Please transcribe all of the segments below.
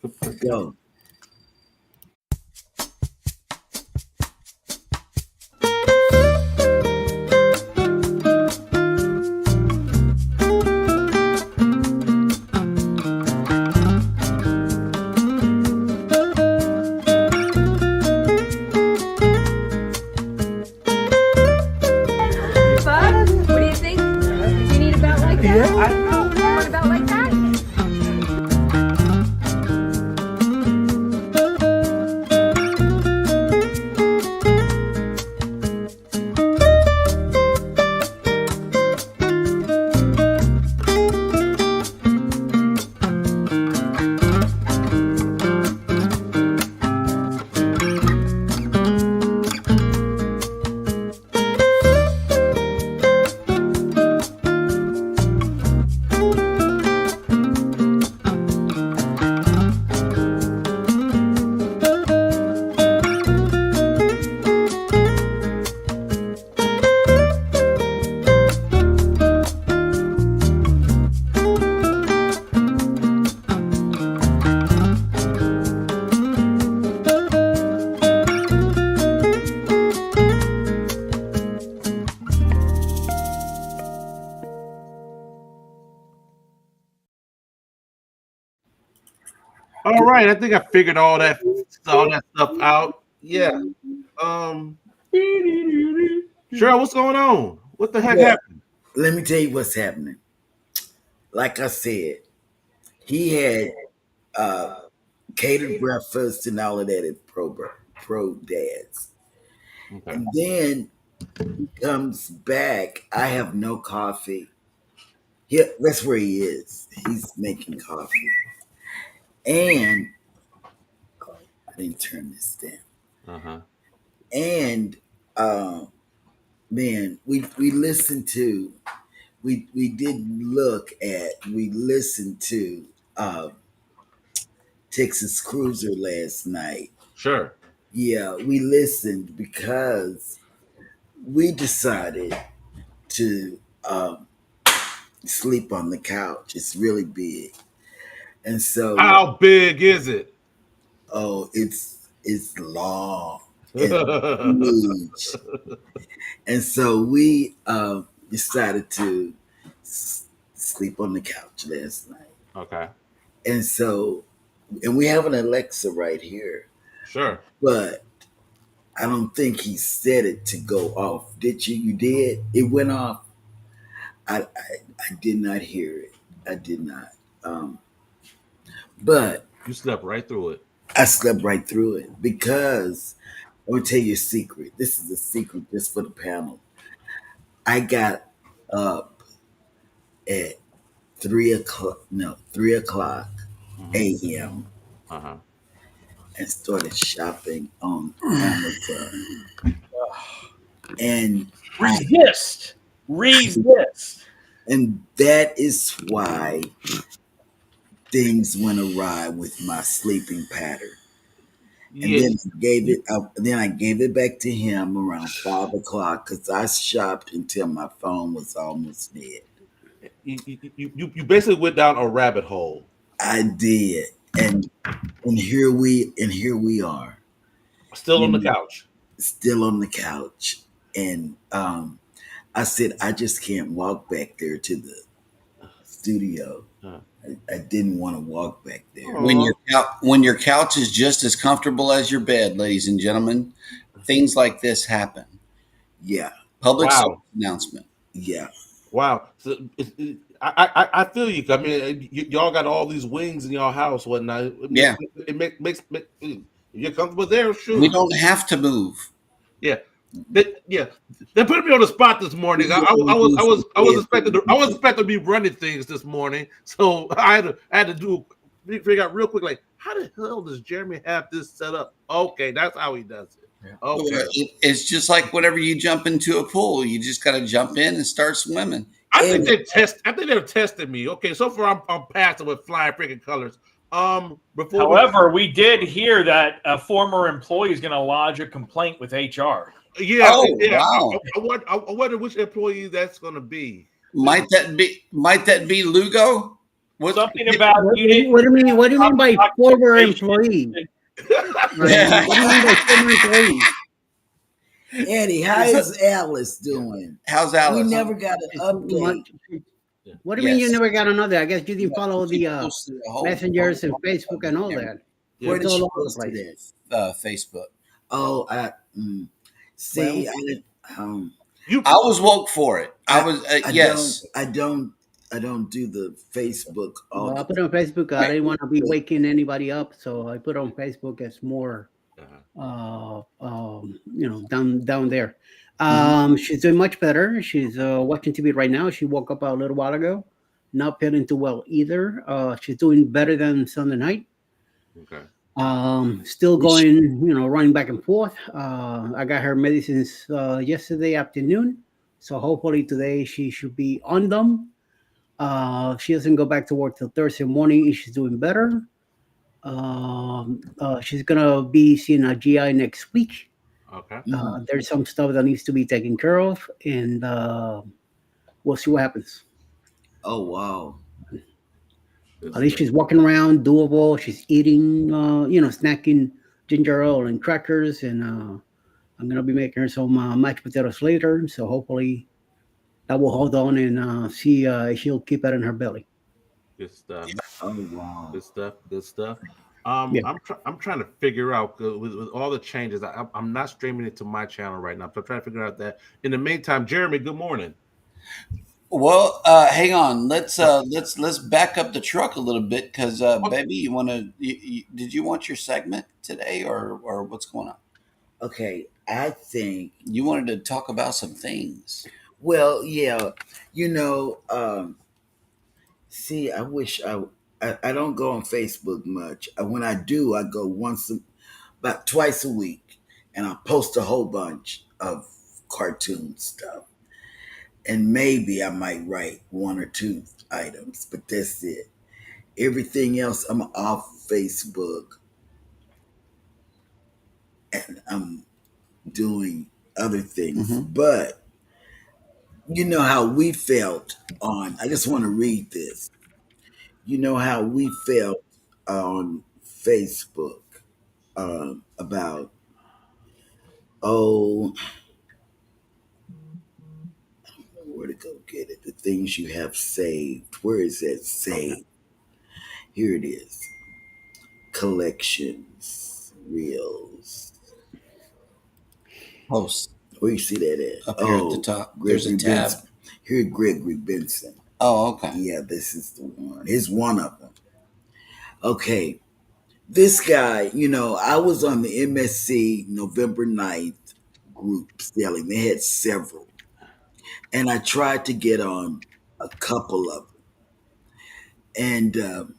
Go. Bud, what do you think? You need a belt like that? Yeah, I know. You want a belt like that? All right, I think I figured all that stuff out. Yeah. Um, Cheryl, what's going on? What the heck Yeah. happened? Let me tell you what's happening. Like I said, he had uh, catered breakfast and all of that at Pro Dad's. Okay. And then he comes back. I have no coffee. Yeah, that's where he is. He's making coffee. And I didn't turn this down. Uh-huh. And man, we listened to we listened to Texas Cruiser last night. Sure. Yeah, we listened because we decided to sleep on the couch. It's really big. And so How big is it? oh, it's long and huge. And so we decided to sleep on the couch last night. Okay. And so, and we have an Alexa right here, Sure. but I don't think he set it to go off. Did you? You did? It went off. I did not hear it. I did not. But You slept right through it. I slept right through it because I'm gonna tell you a secret. This is a secret just for the panel. I got up at 3 o'clock. No, 3 o'clock Mm-hmm. a.m. Uh-huh. and started shopping on Amazon. And Resist. Resist. and that is why things went awry with my sleeping pattern. And Yeah. then I gave it back to him around 5 o'clock because I shopped until my phone was almost dead. You basically went down a rabbit hole. I did, and here we are, Still you on the know, couch. still on the couch. And I said I just can't walk back there to the studio. Huh. I didn't want to walk back there. Oh. When your couch is just as comfortable as your bed, ladies and gentlemen, things like this happen. Yeah, Public Wow. service announcement. yeah. Wow. So I feel you. I mean, y'all got all these wings in y'all house, whatnot. Yeah. It makes you're comfortable there, sure. We don't have to move. Yeah. They put me on the spot this morning. I was expected to be running things this morning, so I had to figure out real quick, like, how the hell does Jeremy have this set up? Okay, that's how he does it. Okay. It's just like whenever you jump into a pool, you just got to jump in and start swimming. I think they're testing me. Okay, so far I'm passing with flying freaking colors. However, we did hear that a former employee is going to lodge a complaint with HR. Yeah, Oh, yeah. wow. I wonder which employee that's going to be. Might that be Lugo? What? Something about What, you didn't. what do you mean? What do you mean by former Occupation. employee? Right? What do you mean by former employee? Eddie, how So- is Alice doing? How's We Alice? never got an It's update. what do you mean you Yes. never got another? I guess you didn't Yeah, follow she the posted a messengers and whole Facebook and all that. Yeah. Where It's did all she over the post it place. at? Facebook. Oh, see, Well, I didn't. You I was woke for it. I was I yes. don't do the Facebook all well, I the put on Facebook. I Right. didn't want to be waking anybody up, so I put on Facebook as more, uh-huh. down there. Mhm. She's doing much better. She's watching TV right now. She woke up a little while ago, not feeling too well either. She's doing better than Sunday night. Okay. Still Which going, running back and forth. I got her medicines yesterday afternoon, so hopefully today she should be on them. She doesn't go back to work till Thursday morning. And she's doing better. She's gonna be seeing a GI next week. Okay. Mhm. There's some stuff that needs to be taken care of, and we'll see what happens. Oh wow. Good At least stuff. she's walking around, doable. She's eating, snacking ginger ale and crackers, and I'm gonna be making her some mashed potatoes later. So hopefully that will hold on and see she'll keep it in her belly. Good stuff. Oh wow. Good stuff. Good stuff. Yeah. I'm trying to figure out with all the changes. I'm not streaming it to my channel right now, so I'm trying to figure out that. In the meantime, Jeremy, good morning. well, hang on. Let's back up the truck a little bit because baby, you want to? Did you want your segment today or what's going on? Okay, I think. You wanted to talk about some things. Well, yeah, you know. See, I wish I don't go on Facebook much. When I do, I go about twice a week, and I post a whole bunch of cartoon stuff. And maybe I might write one or two items, but that's it. Everything else, I'm off Facebook, and I'm doing other things. Mm-hmm. But you know how we felt on. I just want to read this. You know how we felt on Facebook about, oh, where to go get it? The things you have saved. Where is that saved? Here it is. Collections, reels. Post Where you see that at? up here at the top. There's a Gregory tab. Benson. Here, Gregory Benson. Oh, okay. Yeah, this is the one. Here's one of them. Okay, this guy, I was on the MSC November 9th group selling. They had several. And I tried to get on a couple of them. And,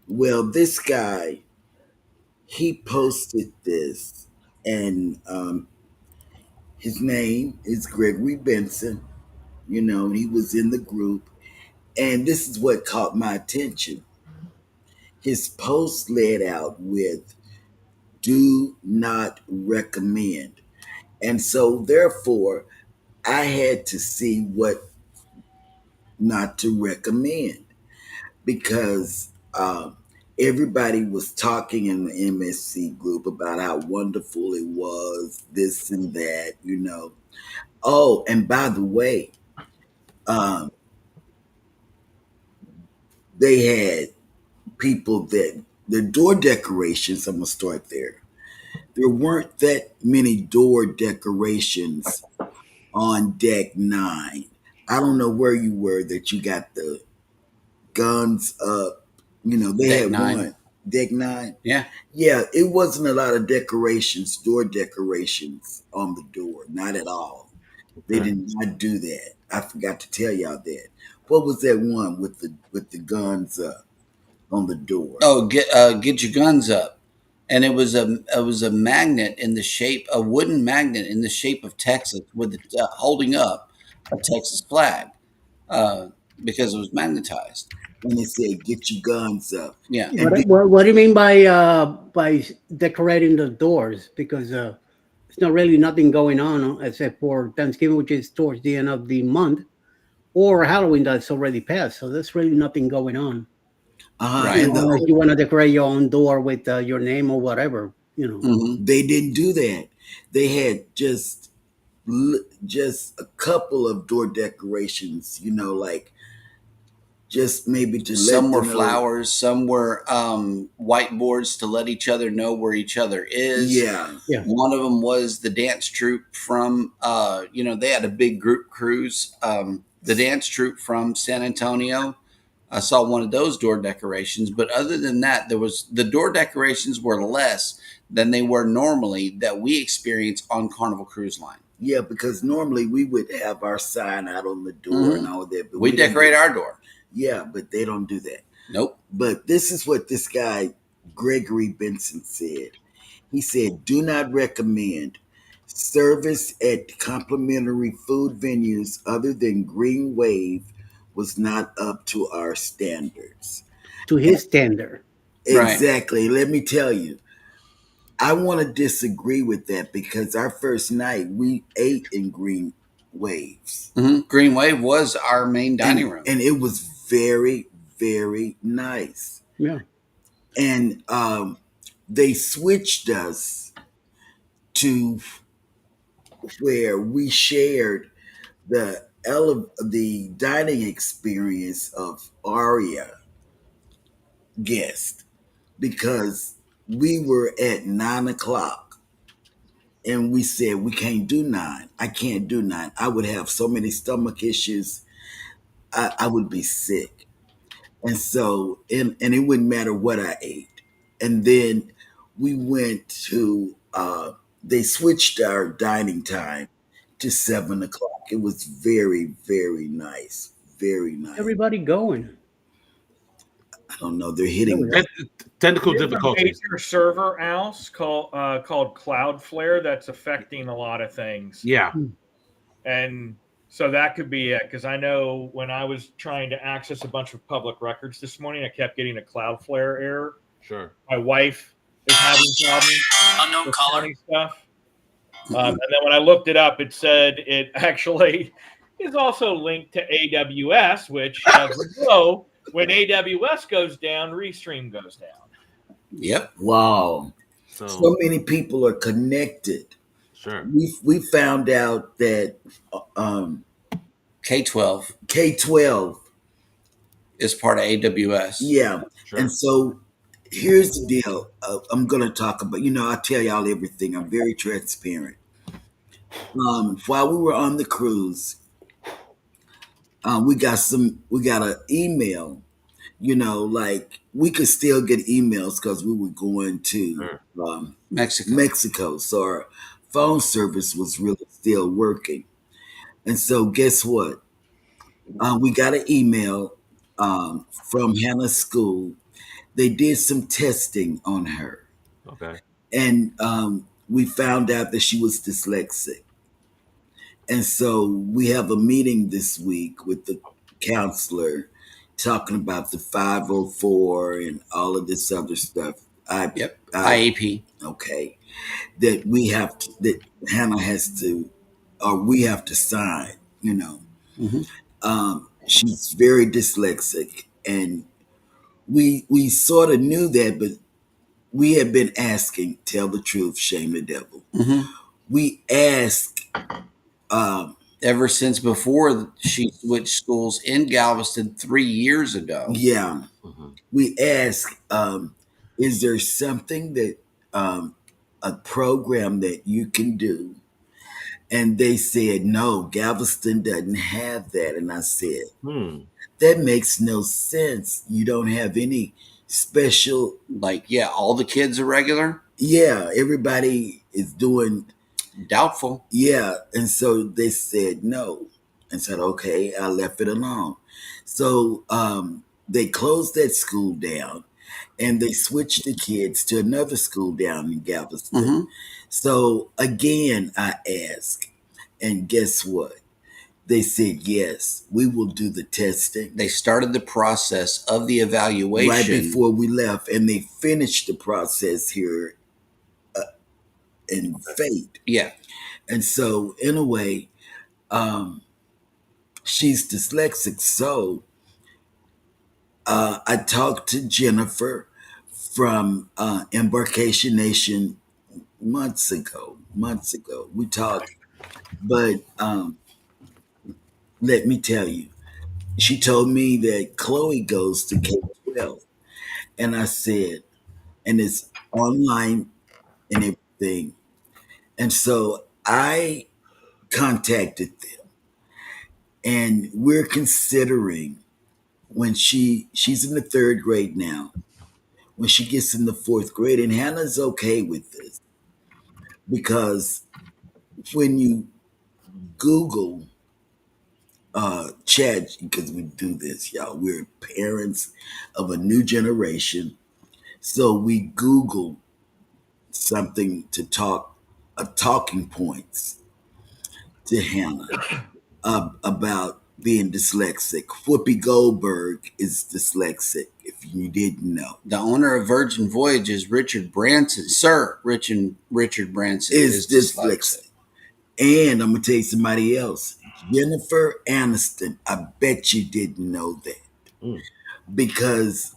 well, this guy, he posted this. And his name is Gregory Benson. He was in the group. And this is what caught my attention. His post led out with do not recommend. And so, therefore, I had to see what not to recommend because everybody was talking in the MSC group about how wonderful it was, this and that. Oh, and by the way, um, they had people that the door decorations, I'm going to start there. There weren't that many door decorations on deck 9. I don't know where you were that you got the guns up. They Deck had 9. one. Deck 9. Yeah. Yeah, it wasn't a lot of decorations, door decorations on the door. Not at all. They Okay. did not do that. I forgot to tell y'all that. What was that one with the guns up on the door? Oh, get your guns up. And it was a magnet in the shape, a wooden magnet in the shape of Texas with it holding up a Texas flag because it was magnetized. And they said, "Get your guns up." Yeah. And What do you mean by decorating the doors? Because there's not really nothing going on except for Thanksgiving, which is towards the end of the month. or Halloween that's already passed. So there's really nothing going on. Right. And Unless you want to decorate your own door with your name or whatever. they didn't do that. They had just a couple of door decorations, like just maybe to let Some were them know. flowers, some were whiteboards to let each other know where each other is. Yeah. Yeah. One of them was the dance troupe from, they had a big group cruise. The dance troupe from San Antonio. I saw one of those door decorations, but other than that, the door decorations were less than they were normally that we experience on Carnival Cruise Line. Yeah, because normally we would have our sign out on the door and all that. But We decorate our door. Yeah, but they don't do that. Nope. But this is what this guy, Gregory Benson, said. He said, do not recommend service at complimentary food venues other than Green Wave was not up to our standards. To his standard. Right. Exactly. Let me tell you, I want to disagree with that because our first night we ate in Green Waves. Green Wave was our main dining room. And it was very, very nice. Yeah. And they switched us to where we shared the dining experience of Aria guest because we were at 9 o'clock and we said we can't do 9. I can't do 9. I would have so many stomach issues. I would be sick. And so and it wouldn't matter what I ate. And then we went to they switched our dining time to 7 o'clock. It was very, very nice. Very nice. Everybody going. I don't know. They're hitting. Technical There's a difficulties. major server else called Cloudflare that's affecting a lot of things. Yeah. And so that could be it, because I know when I was trying to access a bunch of public records this morning, I kept getting a Cloudflare error. Sure. My wife is having problems. Unknown caller. Stuff. And then when I looked it up, it said it actually is also linked to AWS, which, as we know, when AWS goes down, Restream goes down. Yep. Wow. So many people are connected. Sure. We found out that K-12 K-12 is part of AWS. Yeah. Sure. And so here's the deal. I'm going to talk about, I tell y'all everything. I'm very transparent. While we were on the cruise, we got an email, like we could still get emails because we were going to Mexico. So our phone service was really still working. And so guess what? We got an email from Hannah's school. They did some testing on her. Okay. And we found out that she was dyslexic. And so we have a meeting this week with the counselor talking about the 504 and all of this other stuff. IEP. Okay. That Hannah has to, or we have to sign, She's very dyslexic. And we sort of knew that, but we had been asking, tell the truth, shame the devil. We asked ever since before she switched schools in Galveston 3 years ago. Yeah. We asked, is there something that a program that you can do? And they said, no, Galveston doesn't have that. And I said, that makes no sense. You don't have any special. All the kids are regular? Yeah, everybody is doing. Doubtful. Yeah. And so they said no. And said, okay, I left it alone. So they closed that school down and they switched the kids to another school down in Galveston. So again, I asked, and guess what? They said, yes, we will do the testing. They started the process of the evaluation right before we left, and they finished the process here in Fate. Yeah. And so, in a way, she's dyslexic. So I talked to Jennifer from Embarkation Nation months ago. Months ago, we talked, but let me tell you, she told me that Chloe goes to K 12, and I said, and it's online and everything, and so I contacted them, and we're considering when she's in the third grade now. When she gets in the fourth grade, and Hannah's okay with this because when you Google chat, because we do this, y'all, we're parents of a new generation, so we Google something to talk, talking points to Hannah about being dyslexic. Whoopi Goldberg is dyslexic, if you didn't know. The owner of Virgin Voyages, Richard Branson, Sir Richard Branson, Is is dyslexic. dyslexic. And I'm gonna tell you somebody else. Jennifer Aniston. I bet you didn't know that. Mm. Because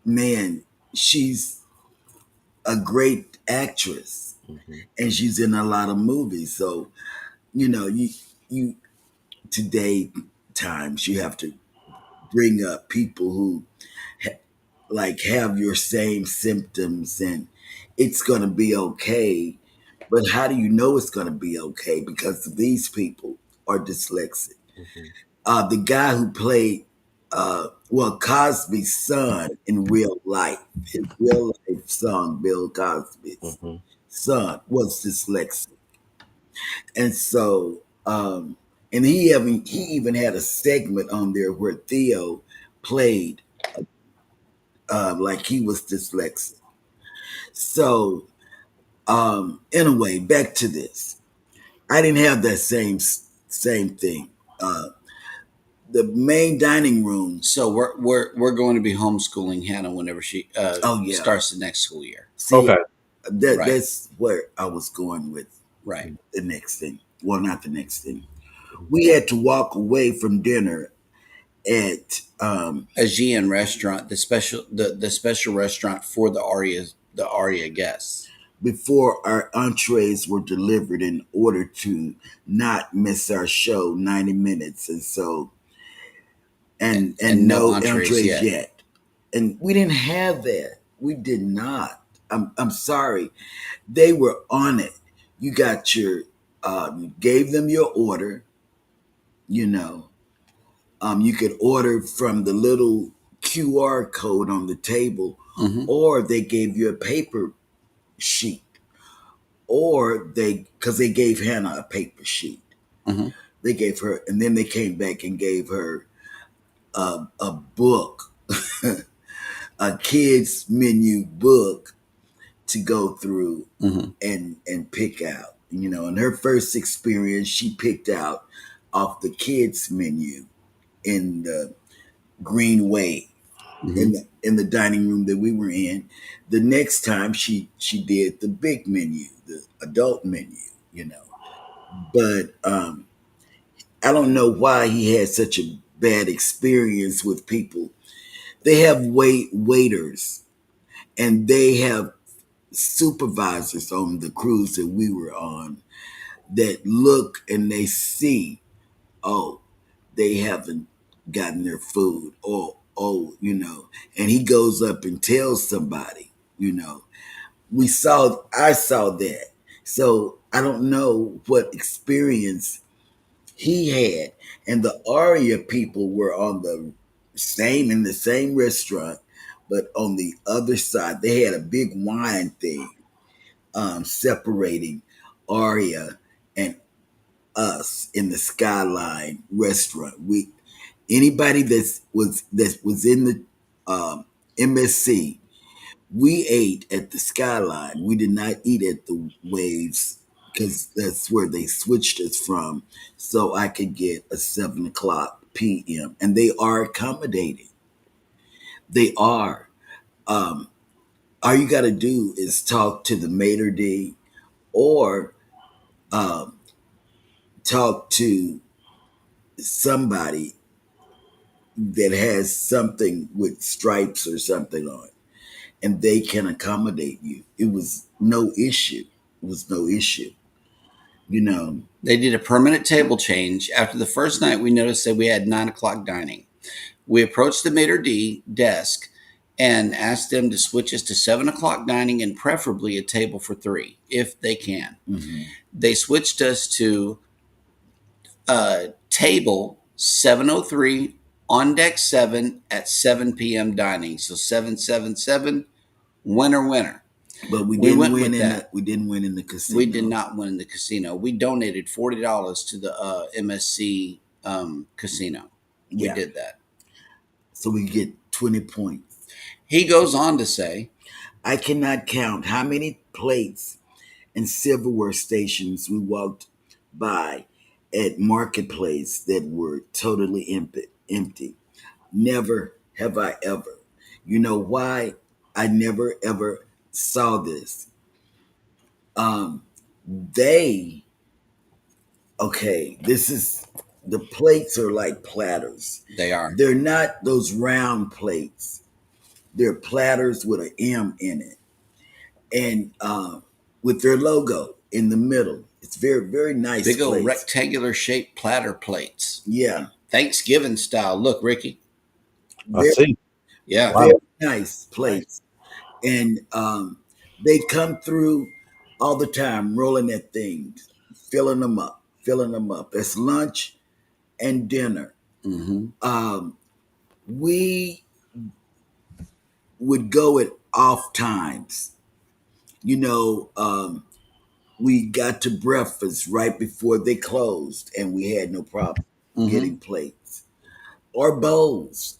man, she's a great actress Mhm. and she's in a lot of movies. So, you today times you have to bring up people who like have your same symptoms and it's going to be okay. But how do you know it's going to be okay? Because these people are dyslexic. Mhm. The guy who played, Cosby's son in real life, his real life son, Bill Cosby's Mhm. son, was dyslexic. And so, and he even had a segment on there where Theo played like he was dyslexic. So, anyway, back to this. I didn't have that same thing. The main dining room. So we're going to be homeschooling Hannah whenever she Oh yeah. starts the next school year. See, Okay. that Right. that's where I was going with Right. the next thing. Well, not the next thing. We had to walk away from dinner at Aegean restaurant, the special restaurant for the Aria guests. before our entrees were delivered in order to not miss our show 90 minutes, and so and No no entrees entrees yet. yet. And we didn't have that. We did not. I'm sorry. They were on it. You got your you gave them your order, you know. You could order from the little QR code on the table, Mm-hmm. or they gave you a paper sheet, or because they gave Hannah a paper sheet. Mm-hmm. They gave her, and then they came back and gave her a book, a kids menu book to go through Mm-hmm. and pick out. In her first experience, she picked out off the kids menu in the green wave Mm-hmm. in the dining room that we were in. The next time she did the big menu, the adult menu, you know. But I don't know why he had such a bad experience with people. They have waiters and they have supervisors on the cruise that we were on that look and they see, oh, they haven't gotten their food, or and he goes up and tells somebody, I saw that. So I don't know what experience he had. And the Aria people were on in the same restaurant, but on the other side, they had a big wine thing separating Aria and us in the Skyline restaurant. Anybody that was in the MSC, we ate at the Skyline. We did not eat at the Waves because that's where they switched us from, so I could get a 7 o'clock p.m. And they are accommodating. They are. Um, all you got to do is talk to the maitre d' or um, talk to somebody that has something with stripes or something on, and they can accommodate you. It was no issue. It was no issue. You know, They did a permanent table change. After the first night, we noticed that we had 9 o'clock dining. We approached the maitre d' desk and asked them to switch us to 7 o'clock dining and preferably a table for three, if they can. mhm. They switched us to table 703 on deck 7 at 7 p.m. dining. So 777, winner, winner. But we We didn't went win with in that. we didn't win in the casino. We did not win in the casino. We donated $40 to the MSC casino. We Yeah. did that. So we get 20 points. He goes on to say, I cannot count how many plates and silverware stations we walked by at Marketplace that were totally empty. Never have I ever. You know why I never ever saw this? Um, they, okay, this is, the plates are like platters. they are. They're not those round plates. They're platters with an M in it. And with their logo in the middle. It's very, very nice. Big old plates. rectangular shaped platter plates. Yeah. Thanksgiving style. Look, Ricky. I Very, see. Yeah. Wow. very nice plates. And they come through all the time, rolling that thing, filling them up, filling them up. It's lunch and dinner. Mm-hmm. We would go at off times. You know, we got to breakfast right before they closed, and we had no problem Mm-hmm. getting plates or bowls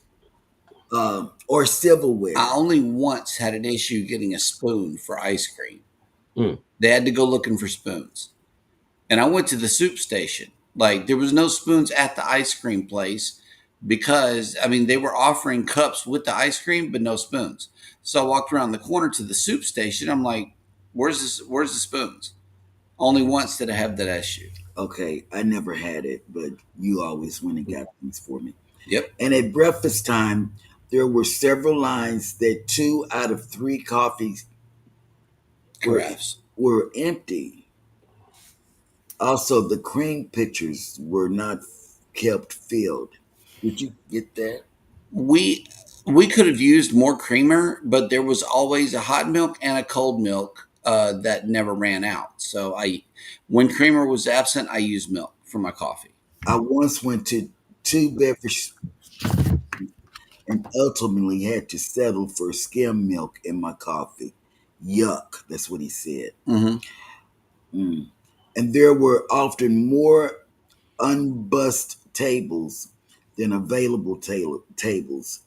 or silverware. I only once had an issue getting a spoon for ice cream. Mm. They had to go looking for spoons. And I went to the soup station. Like, there was no spoons at the ice cream place because, I mean, they were offering cups with the ice cream, but no spoons. So I walked around the corner to the soup station. I'm like, where's the spoons? Only once did I have that issue. Okay, I never had it, but you always went and got things for me. Yep. And at breakfast time, there were several lines that 2 out of 3 coffees Carafes. were empty. Also, the cream pitchers were not kept filled. Did you get that? We could have used more creamer, but there was always a hot milk and a cold milk that never ran out. So when creamer was absent, I used milk for my coffee. I once went to 2 beverage and ultimately had to settle for skim milk in my coffee. Yuck, that's what he said. Mm-hmm. And there were often more unbussed tables than available tables.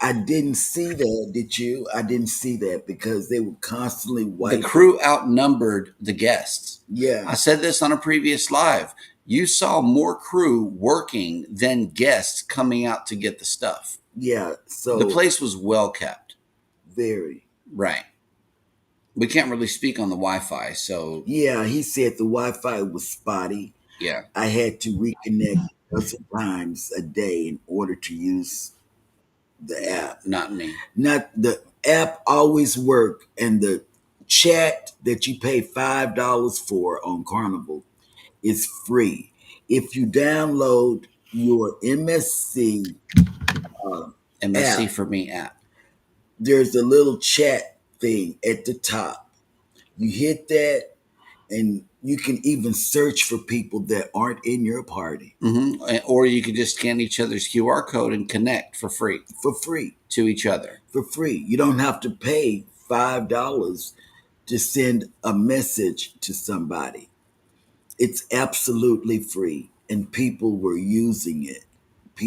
I didn't see that, did you? I didn't see that because they were constantly The wiping. crew outnumbered the guests. Yeah, I said this on a previous live. You saw more crew working than guests coming out to get the stuff. yeah. So The place was well kept. very. Right. We can't really speak on the Wi-Fi, so Yeah, he said the Wi-Fi was spotty. yeah. I had to reconnect dozen times a day in order to use the app. Not me. Not the app always worked, and the chat that you pay $5 for on Carnival is free. If you download your MSC MSC app, for me app. there's a little chat thing at the top. You hit that, and you can even search for people that aren't in your party Mm-hmm. Or you could just scan each other's QR code and connect for free for free. to each other. For free. You don't have to pay $5 to send a message to somebody. It's absolutely free, and people were using it.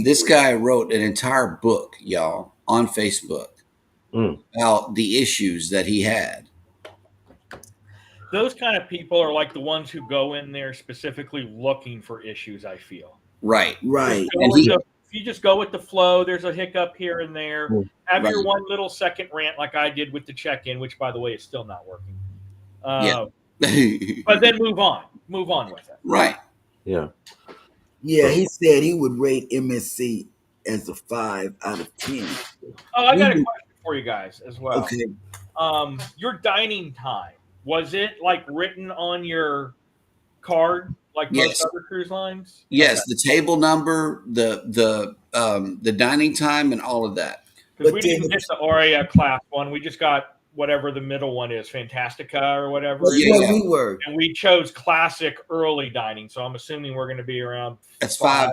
This guy wrote an entire book, y'all, on Facebook about the issues that he had. Those kind of people are like the ones who go in there specifically looking for issues, I feel. Right. Right. If you just go with the flow, there's a hiccup here and there. Have your Right. one little second rant like I did with the check-in, which, by the way, is still not working. Yeah. But then move on. Move on with it. Right. Yeah. Yeah, he said he would rate MSC as a 5 out of 10. Oh, I We got a would- question for you guys as well. Okay. Your dining time, was it like written on your card like most Yes. other cruise lines? Yes, the table number, the dining time, and all of that. Because But we then didn't get the Aria class one. We just got whatever the middle one is, Fantastica or whatever. that's Yeah. where we were. And we chose classic early dining. So I'm assuming we're going to be around That's 5.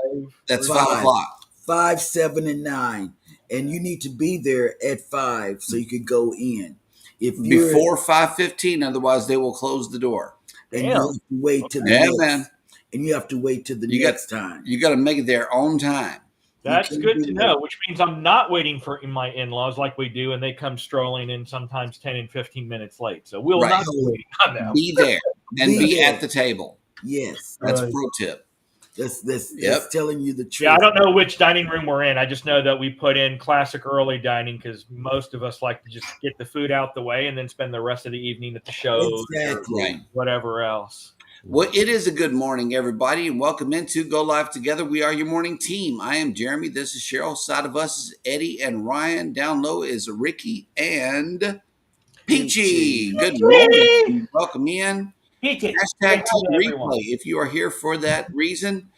That's Five. 5 o'clock. 5, 7, and 9. And you need to be there at 5 so you can go in. If you're Before 5:15, otherwise they will close the door. and you Damn. have to wait to the Yeah, next, man. and you have to wait to the You got- next time. You got to make it there on time. That's can't good be to late. know, which means I'm not waiting for my in-laws like we do, and they come strolling in sometimes 10 and 15 minutes late. So we'll Right. not be waiting on them. Be there and Be be there. at the table. Yes, That's a Right. pro tip. that's Yep. telling you the truth. Yeah, I don't know which dining room we're in. I just know that we put in classic early dining because most of us like to just get the food out the way and then spend the rest of the evening at the shows Exactly. Right. or whatever else. Well, it is a good morning, everybody, and welcome into Go Live Together. We are your morning team. I am Jeremy. This is Cheryl. Side of us is Eddie and Ryan. Down low is Ricky and Peachy. Good morning. Welcome in. Peachy. Hashtag Say hi Team to everyone. Replay. If you are here for that reason,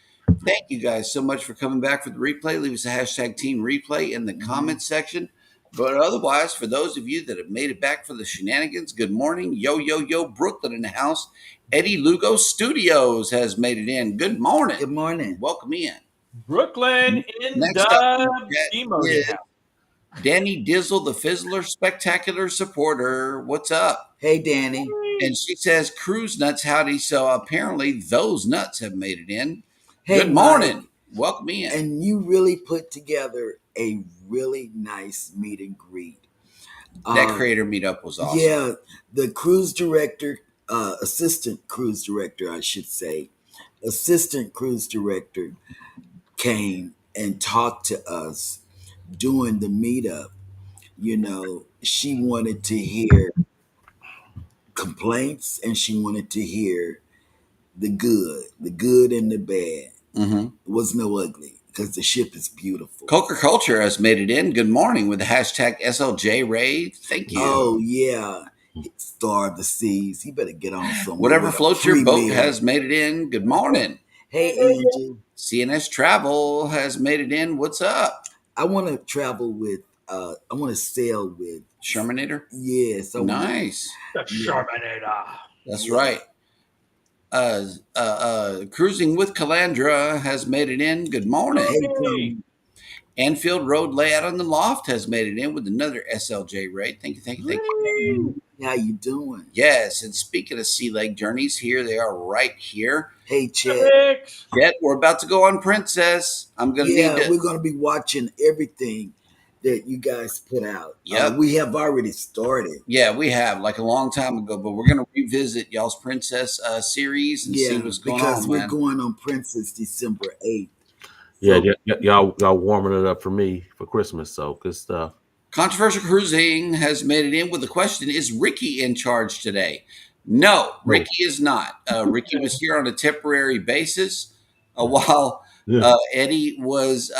thank you guys so much for coming back for the replay. Leave us a hashtag Team Replay in the comments section. But otherwise, for those of you that have made it back for the shenanigans, good morning. Yo, yo, yo, Brooklyn in the house. Eddie Lugo Studios has made it in. Good morning. Good morning. Welcome in. Brooklyn in Next up, the emoji is house. Danny Dizzle, the Fizzler Spectacular Supporter. What's up? Hey, Danny. And she says, Cruise Nuts, howdy. So apparently those nuts have made it in. Hey, Good morning. Mike. Welcome in. And you really put together a really nice meet and greet. That creator meetup was awesome. Yeah, the cruise director, assistant cruise director, I should say, assistant cruise director came and talked to us during the meetup. You know, she wanted to hear complaints and she wanted to hear the good and the bad. Mm-hmm. It was no ugly because the ship is beautiful. Coca Culture has made it in. Good morning with the hashtag SLJ Ray. Thank you. Oh, yeah. Star of the Seas. He better get on somewhere. Whatever with a floats your boat premium. has made it in. Good morning. Hey, Angie. CNS Travel has made it in. What's up? I want to travel with, I want to sail with. Shermanator? Yes. I wanna- Nice. The Sharmanator. That's Yeah. right. Cruising with Calandra has made it in. Good morning. Hey, Tony. Anfield Road Layout on the Loft has made it in with another SLJ rate. Thank you, thank you, thank you. How you doing? Yes, and speaking of Sea Lake Journeys, here they are right here. Hey, Chet. Six. Jet, we're about to go on Princess. I'm going to Yeah, need to. we're going to be watching everything that you guys put out. Yep. We have already started. Yeah, we have like a long time ago, but we're going to revisit y'all's Princess series and see Yeah, what's going because on, we're man. going on Princess December 8th. Yeah, So- y'all warming it up for me for Christmas. So good stuff. Controversial Cruising has made it in with the question, is Ricky in charge today? No, Ricky is not. Ricky was here on a temporary basis while Eddie was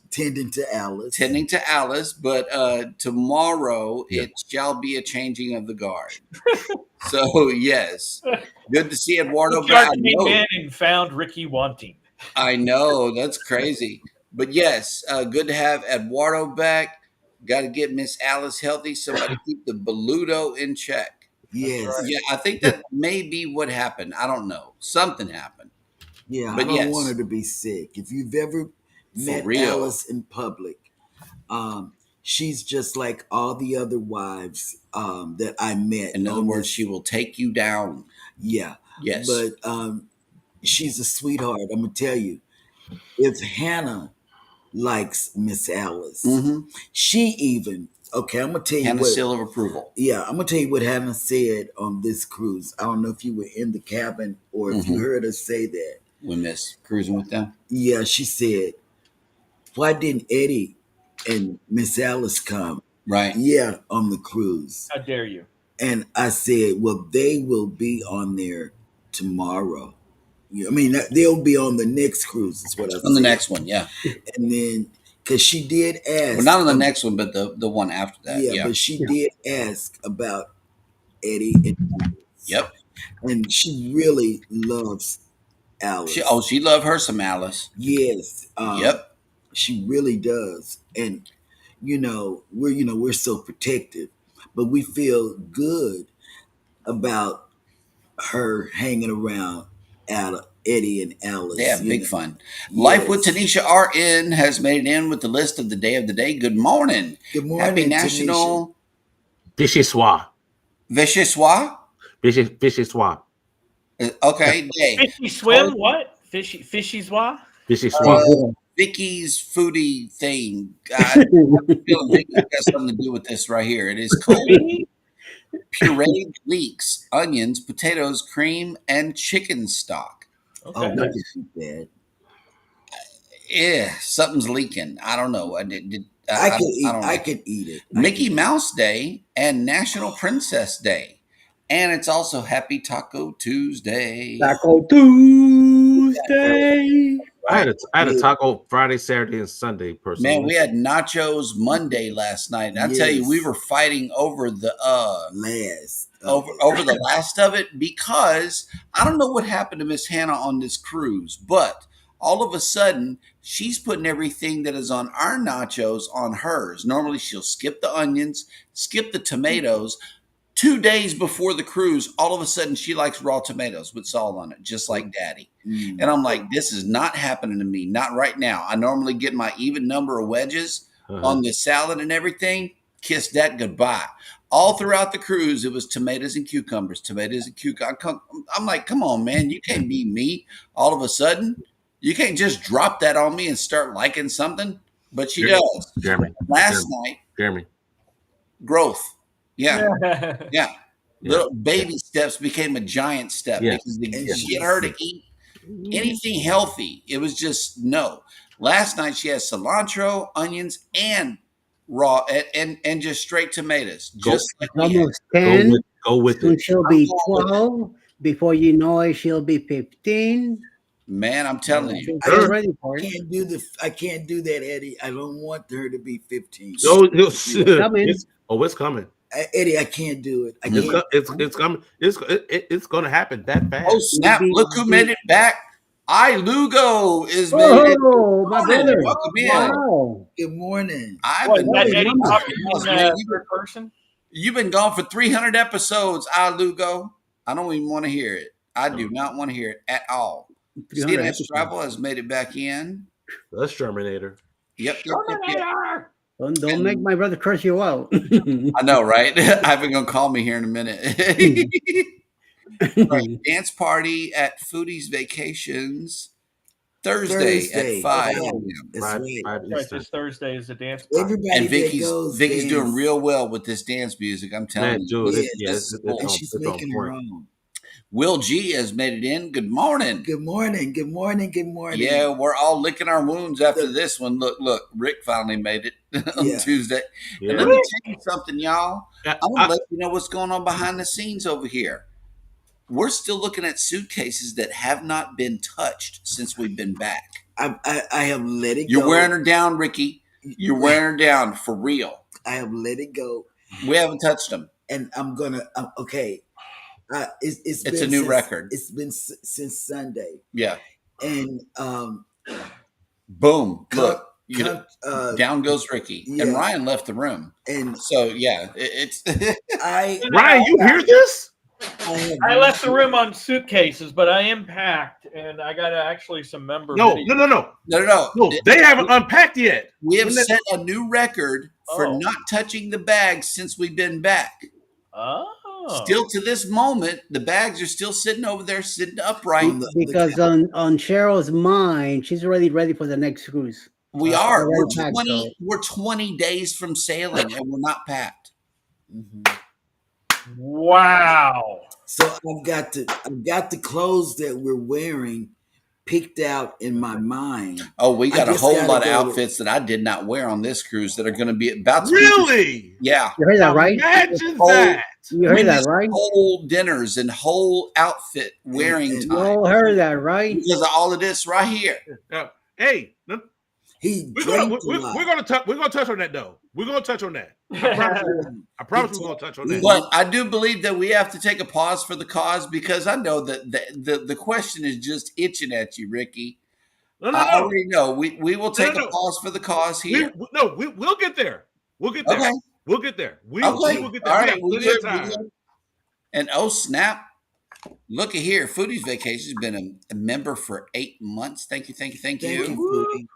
Tending to Alice. tending to Alice, but tomorrow it shall be a changing of the guard. So, yes, good to see Eduardo back. Shark came in and found Ricky wanting. I know, that's crazy. But yes, good to have Eduardo back. Got to get Miss Alice healthy. Somebody keep the Beludo in check. Yes. Yeah, I think that may be what happened. I don't know. Something happened. Yeah, But I don't yes. want her to be sick. If you've ever met real. Alice in public, she's just like all the other wives that I met. In other on words, this- she will take you down. Yeah. Yes. But she's a sweetheart. I'm going to tell you. If Hannah likes Miss Alice, Mhm. she even, okay, I'm going to tell you Hannah what. seal of approval. Yeah, I'm going to tell you what Hannah said on this cruise. I don't know if you were in the cabin or if you Mhm. heard her say that. We miss cruising with them. Yeah, she said, why didn't Eddie and Miss Alice come? Right. Yeah, on the cruise. How dare you? And I said, well, they will be on there tomorrow. I mean, they'll be on the next cruise. Is what I On the said. next one, yeah. And then, because she did ask, Well, not on the next one, but the one after that. yeah, Yeah. but she Yeah. did ask about Eddie and Alice, Yep. and she really loves Alice. She loved her some Alice. Yes, Yep. she really does, and we're so protective, but we feel good about her hanging around Eddie and Alice. They have big fun. Yes. Life with Tanisha RN has made it in with the list of the day of the day. Good morning. Good morning, Happy Tanisha. National Vichyssoise. Vichyssoise. Vichyssoise. Okay, day. Fishy swim? What? Fishy swat? Vichyssoise. Vicky's foodie thing. I have a feeling Vicky's got something to do with this right here. It is cold pureed leeks, onions, potatoes, cream, and chicken stock. Oh, Okay. we can eat that. Yeah, something's leaking. I don't know. I I don't know. could eat it. Mickey Mouse Day and National Princess Day. And it's also Happy Taco Tuesday. Taco Tuesday. I had a taco Friday, Saturday, and Sunday. Personally, Man, we had nachos Monday last night. And I tell you, we Yes. were fighting over the Last over the last of it because I don't know what happened to Miss Hannah on this cruise, but all of a sudden she's putting everything that is on our nachos on hers. Normally she'll skip the onions, skip the tomatoes. 2 days before the cruise, all of a sudden she likes raw tomatoes with salt on it, just like Daddy. And I'm like, this is not happening to me, not right now. I normally get my even number of wedges on the salad and everything. Kiss that goodbye. All throughout the cruise, it was tomatoes and cucumbers, tomatoes and cucumbers. I'm like, come on, man, you can't be me. All of a sudden, you can't just drop that on me and start liking something. But she does. Jeremy. Last night, Jeremy. growth. Yeah. Yeah. Yeah. Little baby steps became a giant step Yeah. because Yeah. she get her to eat anything healthy. It was just no. Last night she had cilantro, onions, and raw and just straight tomatoes. Just like we had. Almost 10. Go with Soon it. she'll be 12. Before you know it, she'll be 15. Man, I'm telling you. She'll get ready for it. I can't do that, Eddie. I don't want her to be 15. Coming. It's coming. Eddie, I can't do it. I can't. It's coming. It's going to happen that fast. Oh snap! Look who made it back. Lugo is made it. Oh, my brother. Welcome in. Wow. Good morning. I've What, been that waiting. Eddie talking in Man, third person? You've been gone for 300 episodes, Lugo. I don't even want to hear it. I do not want to hear it at all. 300 CNS episodes. Travel has made it back in. That's Terminator. Yep. Don't make my brother curse you out. I know, right? Ivan gonna call me here in a minute. Right. Dance party at Foodie's Vacations Thursday at 5 p.m. That's right. Right, this Thursday is a dance party. Everybody And that goes Vicky's doing dance. real well with this dance music. I'm telling Man, you. dude, Yes, and she's making her own. Will G has made it in. Good morning. Good morning. Good morning. Good morning. Yeah, we're all licking our wounds after this one. Look, Rick finally made it on Yeah. Tuesday. Yeah. And let me tell you something, y'all. Yeah, I'm gonna let you know what's going on behind the scenes over here. We're still looking at suitcases that have not been touched since we've been back. I have let it go. You're wearing her down, Ricky. You're wearing her down for real. I have let it go, We haven't touched them. and I'm gonna. Okay. It's It's been a new since- record. It's been since Sunday, Yeah. and Boom. come- Look. You know, come, down goes Ricky. yeah. And Ryan left the room. and So yeah, it's I Ryan, you hear this? I left the room on suitcases, but I am packed, and I got actually some member. No. no. They haven't unpacked yet. We have When that- set a new record for Oh. not touching the bags since we've been back. Oh, Still to this moment, the bags are still sitting over there, sitting upright. On the- Because on Cheryl's mind, she's already ready for the next cruise. We are. We're already packed, 20. so- We're 20 days from sailing, and we're not packed. Mhm. wow! So I've got the clothes that we're wearing picked out in my mind. Oh, we I got a just whole gotta lot of go to- outfits that I did not wear on this cruise that are going to be about to be. Really? Yeah. You heard that right? Imagine Whole, that. You we heard that missed right? whole dinners and whole outfit wearing and You time all heard that right? because of all of this right here. Hey, he we're drank gonna a lot. we're gonna touch on that though. We're gonna touch on that. I promise we're gonna touch on that. But I do believe that we have to take a pause for the cause because I know that the question is just itching at you, Ricky. No. I already know. We will take a pause for the cause here. We'll get there. We'll get there. Okay. We'll get there. We Okay. will get there. All We right. got plenty of time. And oh snap! Look at here. Foodie's Vacation has been a member for 8 months. Thank you. Thank you, Foodie.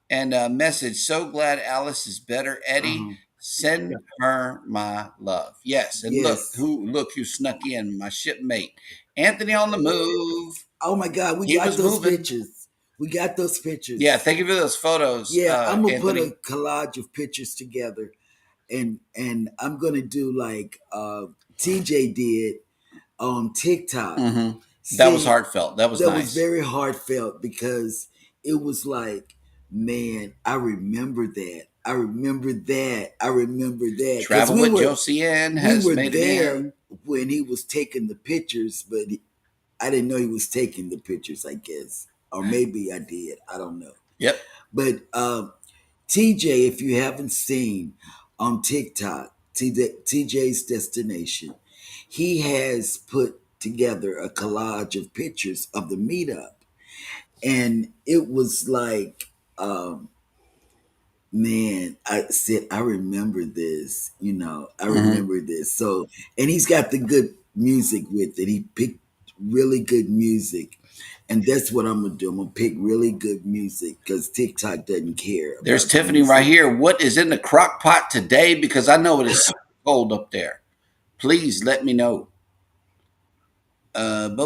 And a message. So glad Alice is better. Eddie, send her my love. Yes. And Yes. look who snuck in. My shipmate, Anthony on the move. Oh my God, we He got was those moving. pictures. We got those pictures. Yeah. Thank you for those photos. Yeah, I'm gonna Anthony. put a collage of pictures together, and I'm gonna do like TJ did on TikTok. Mhm. That was heartfelt. That was That nice. was very heartfelt because it was like, man, I remember that. I remember that. 'Cause Travel with Josiane has we were made it there in. when he was taking the pictures, but I didn't know he was taking the pictures, I guess. Or maybe I did. I don't know. Yep. But TJ, if you haven't seen on TikTok, TJ's Destination, he has put together a collage of pictures of the meetup. And it was like, man, I said, I remember this, I remember this. So, and he's got the good music with it. He picked really good music. And that's what I'm going to do. I'm going to pick really good music because TikTok doesn't care. There's about Tiffany music. right here. What is in the crock pot today? Because I know it is so cold up there. Please let me know. Let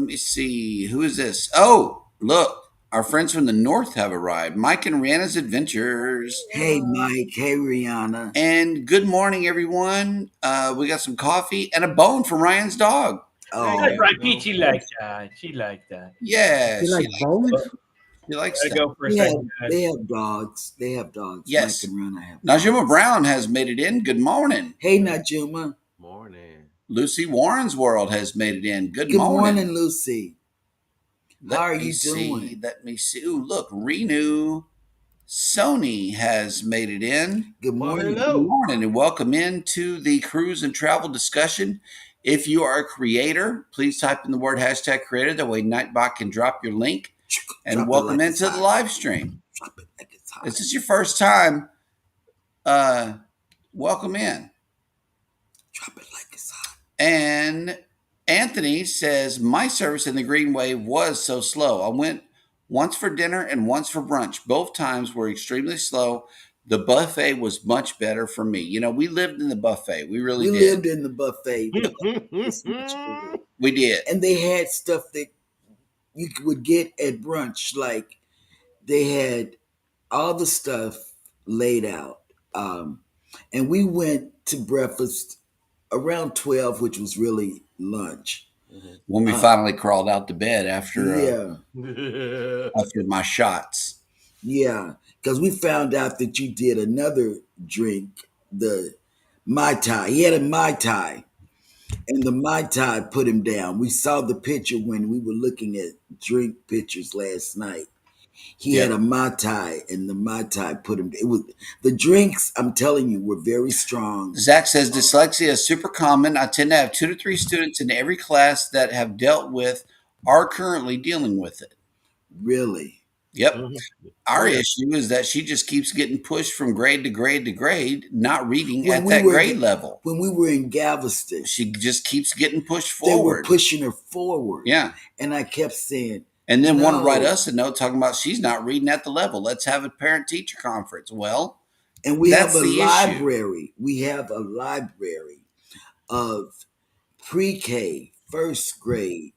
me see. Who is this? Oh, look. Our friends from the north have arrived. Mike and Rihanna's Adventures. Hey, Mike. Hey, Rihanna. And good morning, everyone. We got some coffee and a bone from Ryan's dog. Oh, Right, Peachy like that. She like that. Yeah, You like bones? She likes Gotta that. go for a they have, second. they have dogs. They have dogs. Yes. Mike and Rihanna have Najuma dogs. Brown has made it in. Good morning. Hey, Najuma. Morning. Lucy Warren's World has made it in. Good Good morning. morning, Lucy. How are you doing? Let me see. Ooh, look, Renew Sony has made it in. Good morning. Good morning and welcome into the cruise and travel discussion. If you are a creator, please type in the word #creator. That way Nightbot can drop your link and Drop it welcome like it's into the hot. live stream. Drop it like it's hot. If this is your first time, welcome in. Drop it like it's hot. And Anthony says, my service in the Green Wave was so slow. I went once for dinner and once for brunch. Both times were extremely slow. The buffet was much better for me. We lived in the buffet. We really We did. lived in the buffet. We did. And they had stuff that you would get at brunch. Like they had all the stuff laid out. And we went to breakfast around 12, which was really lunch. When we finally crawled out to bed after my shots. Yeah, because we found out that you did another drink, the Mai Tai. He had a Mai Tai, and the Mai Tai put him down. We saw the picture when we were looking at drink pictures last night. He had a Mai Tai, and the Mai Tai put him. It was the drinks. I'm telling you, were very strong. Zach says dyslexia is super common. I tend to have 2 to 3 students in every class that have dealt with, are currently dealing with it. Really? Yep. Our issue is that she just keeps getting pushed from grade to grade to grade, not reading at that grade level. When we were in Galveston, she just keeps getting pushed forward. They were pushing her forward. Yeah. And I kept saying, and then want to write us a note talking about she's not reading at the level. Let's have a parent-teacher conference. Well, and we have a library. We have a library of pre-K, first grade,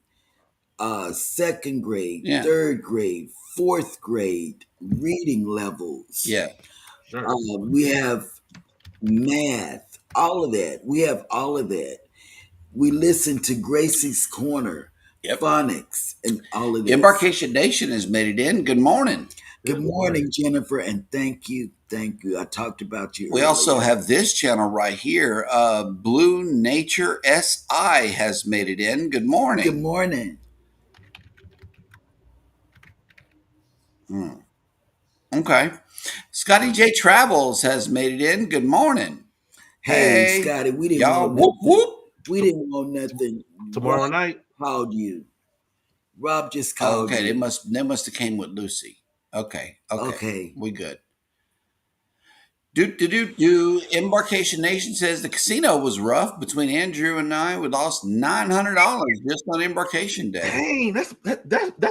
second grade, third grade, fourth grade reading levels. Yeah. Sure. We have math, all of that. We have all of that. We listen to Gracie's Corner Yep. phonics, and all of this. Embarkation Nation has made it in. Good morning. Good morning, Jennifer, and thank you. I talked about you We earlier. also have this channel right here. Blue Nature SI has made it in. Good morning. Good morning. Okay. Scotty J Travels has made it in. Good morning. Hey, Scotty, we didn't y'all. want Whoop nothing. whoop. We didn't want nothing. Tomorrow Rob night. called you. Rob just Oh, called okay. you. They must have came with Lucy. Okay. Okay. We good. Do. Embarkation Nation says the casino was rough between Andrew and I. We lost $900 just on Embarkation Day. Dang, that's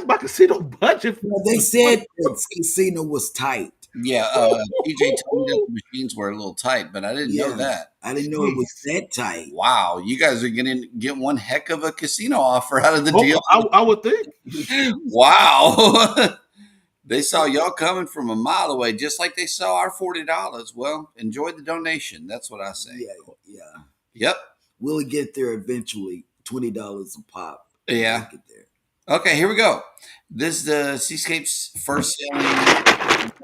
my casino budget. Well, they said the casino was tight. Yeah, TJ told me that the machines were a little tight, but I didn't know that. I didn't know it was that tight. Wow, you guys are going to get one heck of a casino offer out of the deal. I would think. Wow. They saw y'all coming from a mile away, just like they saw our $40. Well, enjoy the donation. That's what I say. Yeah. Yep. We'll get there eventually. $20 a pop. Yeah. We'll get there. Okay, here we go. This is the Seascape's first sailing.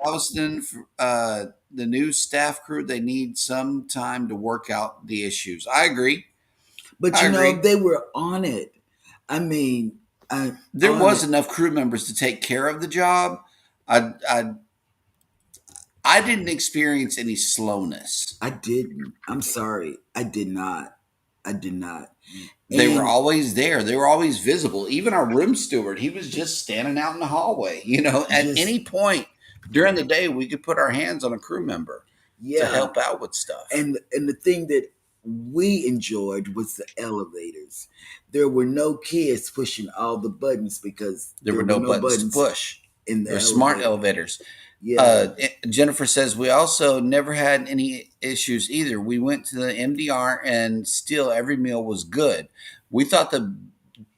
Galveston, the new staff crew, they need some time to work out the issues. I agree. But you know, they were on it. I mean, there was enough crew members to take care of the job. I didn't experience any slowness. I didn't. I'm sorry. I did not. They were always there. They were always visible. Even our room steward, he was just standing out in the hallway. You know, at any point during the day, we could put our hands on a crew member to help out with stuff. And the thing that we enjoyed was the elevators. There were no kids pushing all the buttons because there were no buttons to push. They're smart elevators. Yeah. Jennifer says we also never had any issues either. We went to the MDR and still every meal was good. We thought the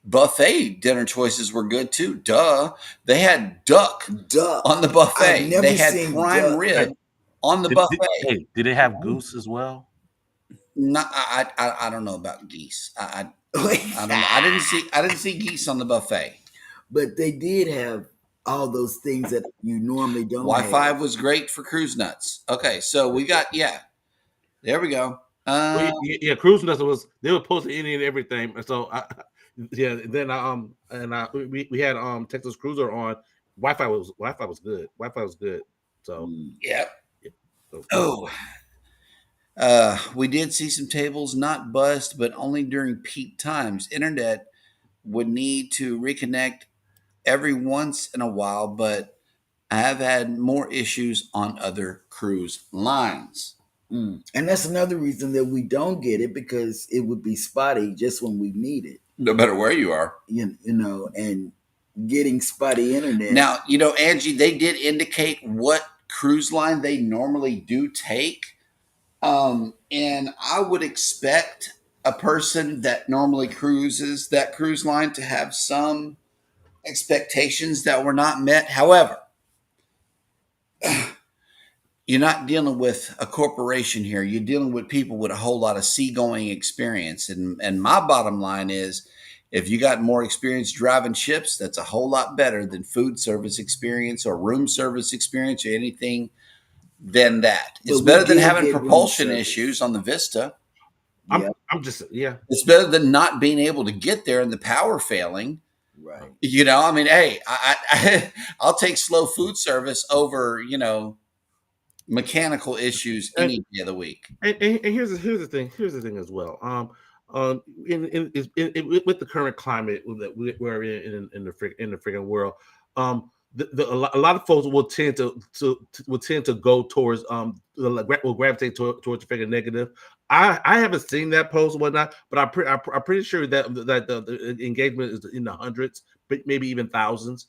buffet dinner choices were good too. Duh. They had duck on the buffet. They had prime rib on the buffet. Did they have goose as well? No, I don't know about geese. I don't know. I didn't see geese on the buffet. But they did have all those things that you normally don't. Wi-Fi was great for cruise nuts. Okay, so we got there we go. Cruise nuts they were posting any and everything. So then we had Texas Cruiser on. Wi-Fi was good. So we did see some tables not bust, but only during peak times. Internet would need to reconnect every once in a while, but I have had more issues on other cruise lines. And that's another reason that we don't get it, because it would be spotty just when we need it. No matter where you are. You know, and getting spotty internet. Now, you know, Angie, they did indicate what cruise line they normally do take. And I would expect a person that normally cruises that cruise line to have some expectations that were not met. However, you're not dealing with a corporation here. You're dealing with people with a whole lot of seagoing experience. And my bottom line is, if you got more experience driving ships, that's a whole lot better than food service experience or room service experience or anything than that. It's better than having propulsion issues on the Vista. It's better than not being able to get there and the power failing. Right. You know, I mean, hey, I'll take slow food service over, you know, mechanical issues any day of the week. And here's the thing as well. With the current climate that we're in the freaking world, a lot of folks will tend to go towards will gravitate towards the freaking negative. I haven't seen that post or whatnot, but I'm pretty sure that the engagement is in the hundreds, but maybe even thousands,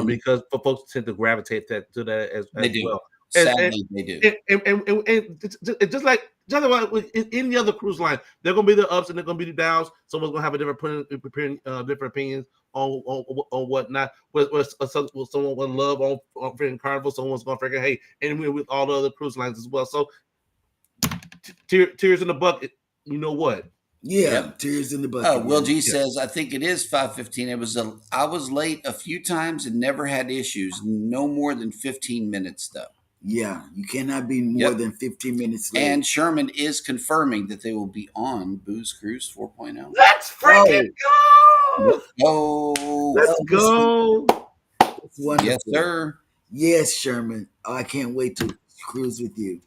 because folks tend to gravitate to that as well. Sadly, they do. And just like in any other cruise line, there are going to be the ups and there are going to be the downs. Someone's going to have a different opinions on whatnot. Someone will love on freaking Carnival. Someone's going to freaking hate, and with all the other cruise lines as well. So tears in the bucket. You know what? Yeah, Yep. tears in the bucket. Will yeah. G says, I think it is 5:15. I was late a few times and never had issues. No more than 15 minutes though. Yeah, you cannot be more Yep. than 15 minutes late. And Sherman is confirming that they will be on Booze Cruise 4.0. Let's freaking go! Oh, Let's go! It's wonderful. yes, sir. Yes, Sherman. Oh, I can't wait to cruise with you.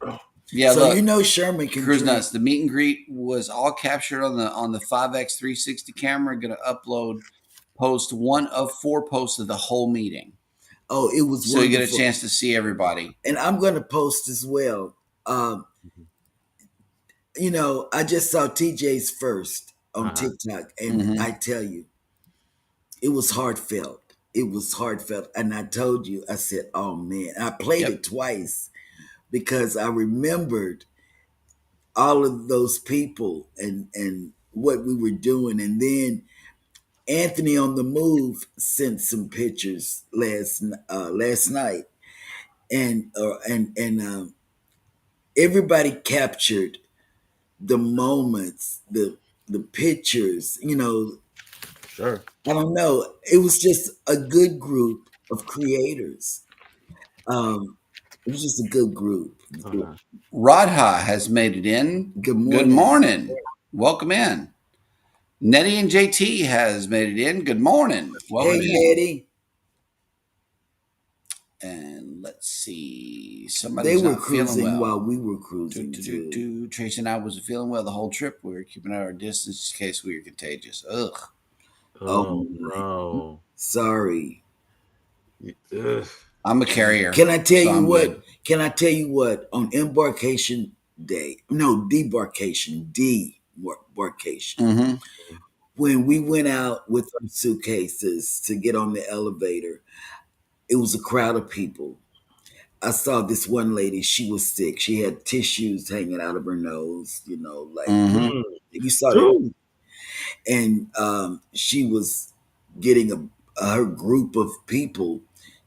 Yeah, so look, you know Sherman can Cruise drink. Nuts. The meet and greet was all captured on the 5X 360 camera. Going to upload post one of 4 posts of the whole meeting. Oh, it was so wonderful. You get a chance to see everybody. And I'm going to post as well. You know, I just saw TJ's first on TikTok, and I tell you, it was heartfelt. It was heartfelt, and I told you, I said, "Oh man!" I played it twice because I remembered all of those people and what we were doing, and then Anthony on the Move sent some pictures last night, and everybody captured the moments, the pictures. You know, Sure. I don't know. It was just a good group of creators. It was just a good group. Radha has made it in. Good morning. Good morning. Welcome in. Nettie and JT has made it in. Good morning. Welcome in. Nettie. And let's see. They were cruising while we were cruising. Tracy and I wasn't feeling well the whole trip. We were keeping our distance in case we were contagious. Ugh. Oh no. Sorry. Ugh. I'm a carrier. Can I tell you what? Good. Can I tell you what? On embarkation day, no, debarkation, when we went out with our suitcases to get on the elevator, it was a crowd of people. I saw this one lady, she was sick. She had tissues hanging out of her nose, you know, like you saw that. And she was getting her group of people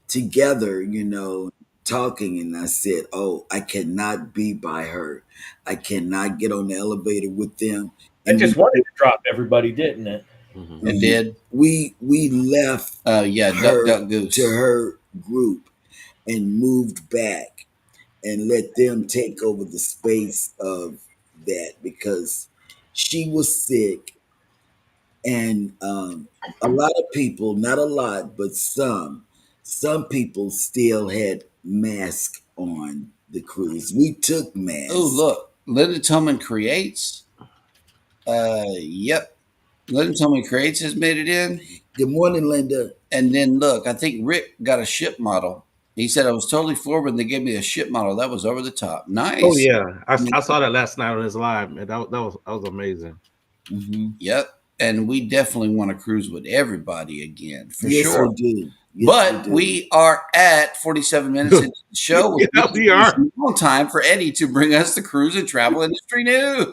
together, you know, talking. And I said, oh, I cannot be by her. I cannot get on the elevator with them. And just wanted to drop everybody, didn't it? It did. We left Duck Goose. to her group and moved back and let them take over the space of that because she was sick. And a lot of people, not a lot, but some people still had masks on the cruise. We took masks. Oh, look. Linda Tillman Creates. Yep. Linda Tillman Creates has made it in. Good morning, Linda. And then look, I think Rick got a ship model. He said, I was totally floored when they gave me a ship model. That was over the top. Nice. Oh, yeah. I saw that last night on his live. Man, that was amazing. Yep. And we definitely want to cruise with everybody again, for yes, sure. We do. Yes, but we are at 47 minutes into the show. Yeah, we are. On time for Eddie to bring us the cruise and travel industry news.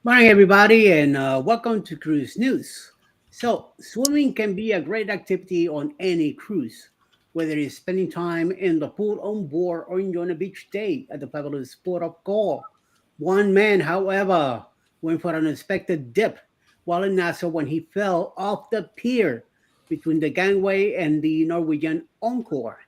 Morning, everybody, and welcome to Cruise News. So, swimming can be a great activity on any cruise, whether it's spending time in the pool on board or enjoying a beach day at the fabulous port of call. One man, however, went for an unexpected dip while in Nassau when he fell off the pier between the gangway and the Norwegian Encore.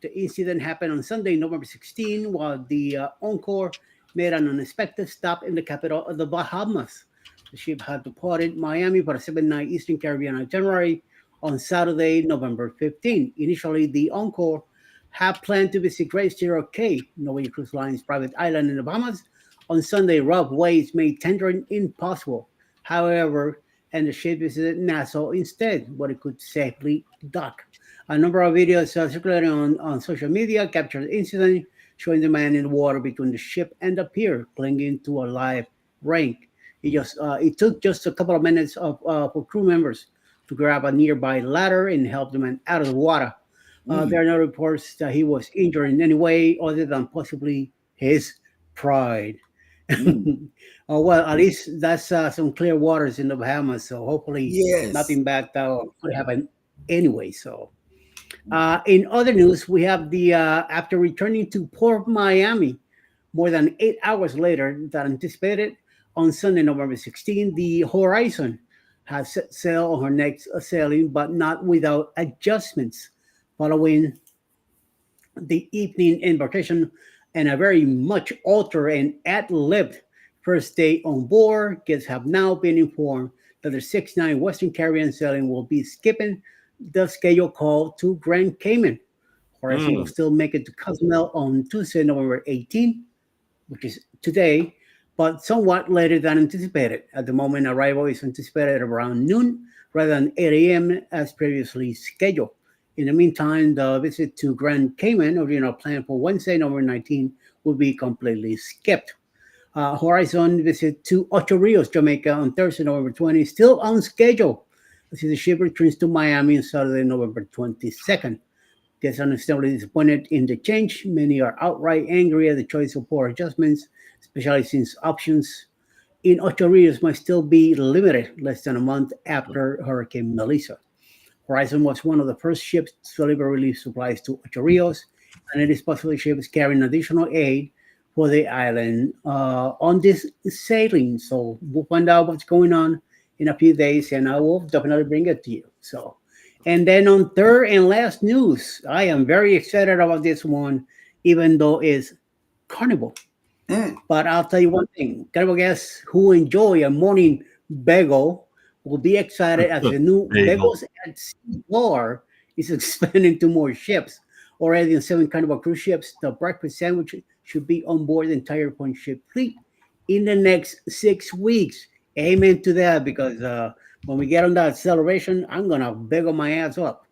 The incident happened on Sunday, November 16, while the Encore made an unexpected stop in the capital of the Bahamas. The ship had departed Miami for a 7-night Eastern Caribbean itinerary on Saturday, November 15. Initially, the Encore had planned to visit Great Stirrup Cay, Norwegian Cruise Line's private island in the Bahamas. On Sunday, rough waves made tendering impossible. However, and the ship visited Nassau instead, where it could safely dock. A number of videos circulating on social media captured the incident, showing the man in the water between the ship and the pier, clinging to a live rank. It took just a couple of minutes for crew members to grab a nearby ladder and help the man out of the water. There are no reports that he was injured in any way other than possibly his pride. Mm. Oh well, at least that's some clear waters in the Bahamas, so hopefully Yes. nothing bad could happen anyway. So, in other news, we have the after returning to Port Miami more than 8 hours later than anticipated on Sunday, November 16, the Horizon has set sail on her next sailing, but not without adjustments following the evening embarkation and a very much altered and ad-libbed first day on board. Guests have now been informed that the 6-9 Western Caribbean sailing will be skipping the schedule call to Grand Cayman. Horizon will Mm. still make it to Cozumel on Tuesday, November 18th, which is today, but somewhat later than anticipated. At the moment, arrival is anticipated around noon rather than 8 a.m. as previously scheduled. In the meantime, the visit to Grand Cayman, original plan for Wednesday, November 19, will be completely skipped. Horizon visit to Ocho Rios, Jamaica on Thursday, November 20, still on schedule. As the ship returns to Miami on Saturday, November 22nd. Guests are understandably disappointed in the change. Many are outright angry at the choice of poor adjustments, especially since options in Ocho Rios might still be limited less than a month after Hurricane Melissa. Horizon was one of the first ships to deliver relief supplies to Ocho Rios, and it is possibly ships carrying additional aid for the island on this sailing. So we'll find out what's going on in a few days, and I will definitely bring it to you. So, and then on third and last news, I am very excited about this one, even though it's Carnival. Mm. But I'll tell you one thing: Carnival guests who enjoy a morning bagel will be excited as the new Bagel. Bagels at Sea bar is expanding to more ships. Already on 7 Carnival cruise ships, the breakfast sandwich should be on board the entire point ship fleet in the next 6 weeks. Amen to that, because when we get on that celebration, I'm gonna bagel my ass up.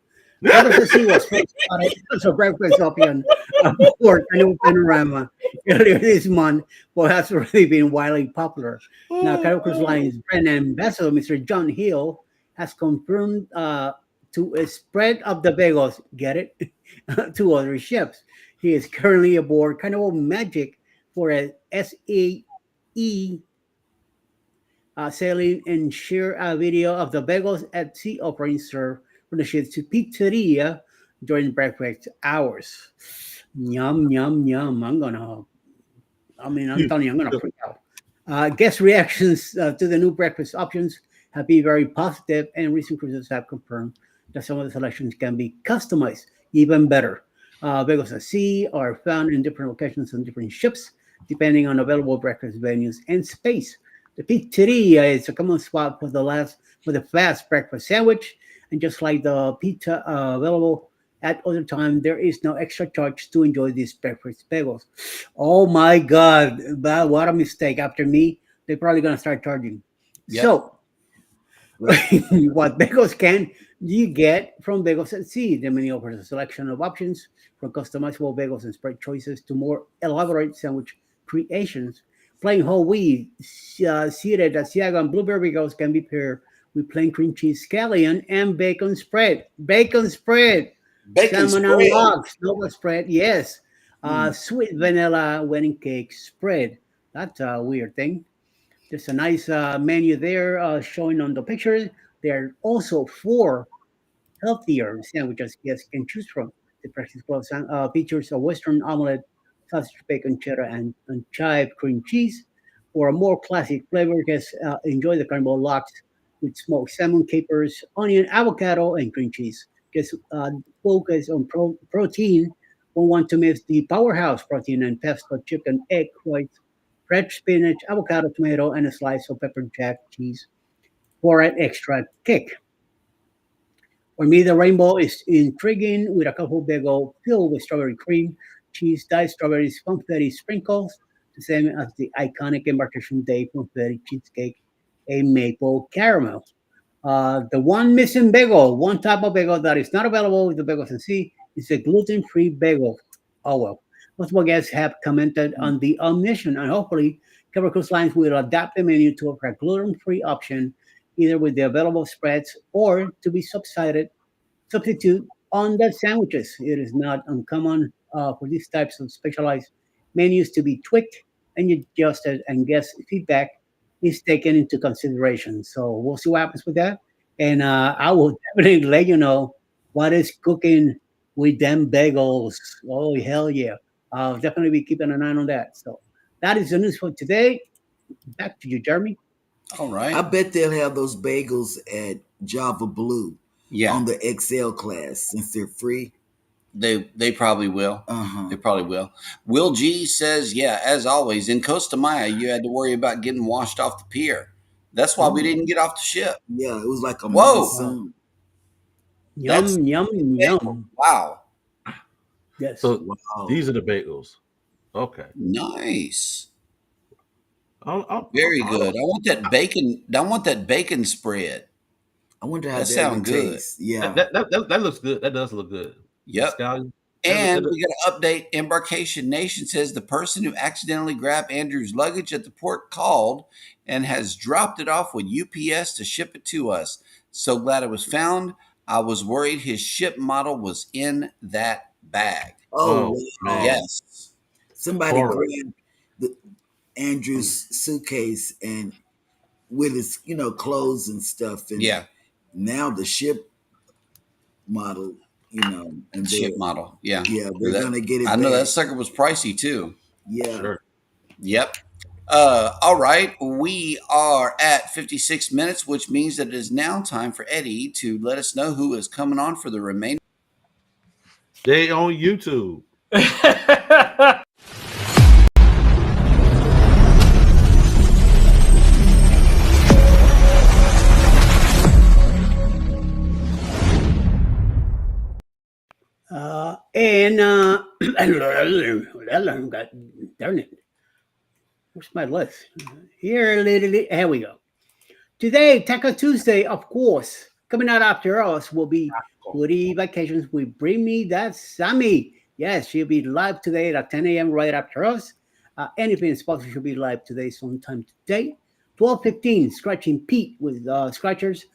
Bagels at Sea was first spotted as a breakfast option aboard Carnival Panorama earlier this month, but has already been widely popular. Now, Carnival Cruise Line's brand ambassador, Mr. John Hill, has confirmed to a spread of the bagels, get it, to other ships. He is currently aboard Carnival Magic for a SAE sailing and share a video of the bagels at sea offering served from the ship to pizzeria during breakfast hours. Yum, yum, yum. I'm telling you, I'm gonna freak out. Guest reactions to the new breakfast options have been very positive, and recent cruises have confirmed that some of the selections can be customized even better. Bagels at sea are found in different locations on different ships, depending on available breakfast venues and space. The pizzeria is a common spot for the fast breakfast sandwich, and just like the pizza available at other time, there is no extra charge to enjoy these breakfast bagels. Oh my God, what a mistake! After me, they're probably gonna start charging. Yep. So, what bagels can you get from Bagels at Sea? The menu offers a selection of options from customizable bagels and spread choices to more elaborate sandwich creations. Plain whole wheat, seared Asiago and blueberry bagels can be paired with plain cream cheese scallion and bacon spread. Bacon spread, Bacon salmon and spread. logs, Nova spread, yes. Mm. Sweet vanilla wedding cake spread. That's a weird thing. There's a nice menu there showing on the picture. There are also 4 healthier sandwiches guests can choose from. The breakfast club features a Western omelet, sausage, bacon, cheddar, and chive cream cheese. For a more classic flavor, guests enjoy the Carnival lox with smoked salmon, capers, onion, avocado, and cream cheese. Guests focus on protein. Won't want to miss the powerhouse protein and pesto chicken, egg whites, red spinach, avocado, tomato, and a slice of pepper jack cheese for an extra kick. For me, the rainbow is intriguing with a couple bagel filled with strawberry cream, cheese, diced strawberries, confetti sprinkles, the same as the iconic Embarkation Day confetti cheesecake, a maple caramel. The one missing bagel, one type of bagel that is not available with the bagels and sea, is a gluten-free bagel. Oh well. Multiple guests have commented on the omission, and hopefully, Cover Cruise Lines will adapt the menu to offer a gluten-free option, either with the available spreads or to be substitute on the sandwiches. It is not uncommon for these types of specialized menus to be tweaked and you just and guest feedback is taken into consideration. So we'll see what happens with that, and I will definitely let you know what is cooking with them bagels. Oh hell yeah! I'll definitely be keeping an eye on that. So that is the news for today. Back to you, Jeremy. All I right. bet they'll have those bagels at Java Blue Yeah, on the XL class since they're free. they probably will. Uh-huh. They probably will. Will G says, yeah, as always, in Costa Maya, you had to worry about getting washed off the pier. That's why we Oh, didn't get off the ship. yeah, it was like a Whoa, Wow. monsoon. that's Yum, yum, yum. wow, Yes. So Wow. these are the bagels. Okay. nice, I'll, very I'll, good. I want that bacon. I want that bacon spread. I wonder how That that sounds would good. taste. that, Yeah. that looks good. That does look good. The Yep. scallion. And That, we got an update. Embarkation Nation says the person who accidentally grabbed Andrew's luggage at the port called and has dropped it off with UPS to ship it to us. So glad it was found. I was worried his ship model was in that bag. Oh oh wow. man, Yes. Somebody horror. grabbed the Andrew's suitcase and with his, clothes and stuff, and Yeah. now the ship model, and Ship model. Yeah. they're That gonna get I it know that back. sucker was pricey too. Yeah. Sure. Yep. All right. We are at 56 minutes, which means that it is now time for Eddie to let us know who is coming on for the remainder. They on YouTube. And God darn it. Where's my list? Here, literally, here we go. Today, Taco Tuesday, of course. Coming out after us will be Woody Vacations with Bring Me That Sammy. Yes, she'll be live today at 10 a.m. right after us. Anything Sponsor should be live today sometime today. 12:15, Scratching Pete with Scratchers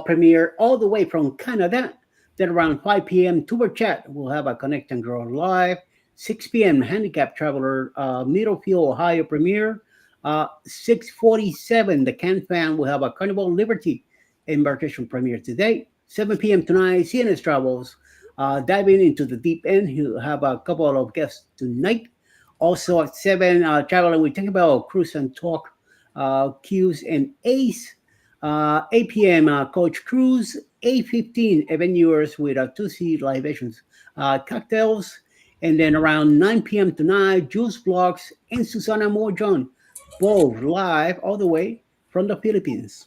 premiere all the way from Canada. Then around 5 p.m., Tuber Chat will have a Connect and Grow live. 6 p.m., Handicap Traveler Middlefield, Ohio premiere. 6:47, the Can Fan will have a Carnival Liberty embarkation premiere today. 7 p.m. tonight, CNS Travels diving into the deep end. He'll have a couple of guests tonight. Also at 7, traveling, we talk about Cruise and Talk, Q's and Ace. 8 p.m., Coach Cruz. 8:15, Avenures with 2C libations, cocktails. And then around 9 p.m. tonight, Juice Blocks and Susana Morjon, both live all the way from the Philippines.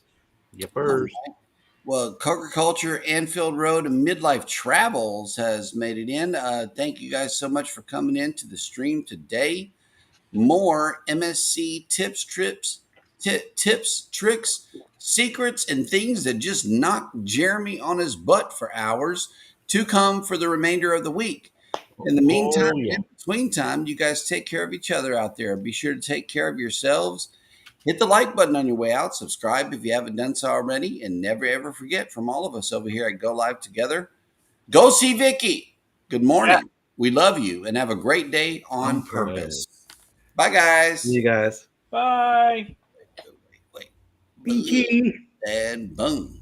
All Yippers. right. Well, Coca Culture, Anfield Road, and Midlife Travels has made it in. Thank you guys so much for coming in to the stream today. More MSC tips, tricks, secrets, and things that just knock Jeremy on his butt for hours to come for the remainder of the week. In the meantime, Oh yeah. in between time, you guys take care of each other out there. Be sure to take care of yourselves. Hit the like button on your way out. Subscribe if you haven't done so already. And never ever forget, from all of us over here at Go Live Together, go see Vicky. Good morning. We love you and have a great day on On purpose. purpose. Bye, See guys. you guys. Bye. Wait. PG. And boom.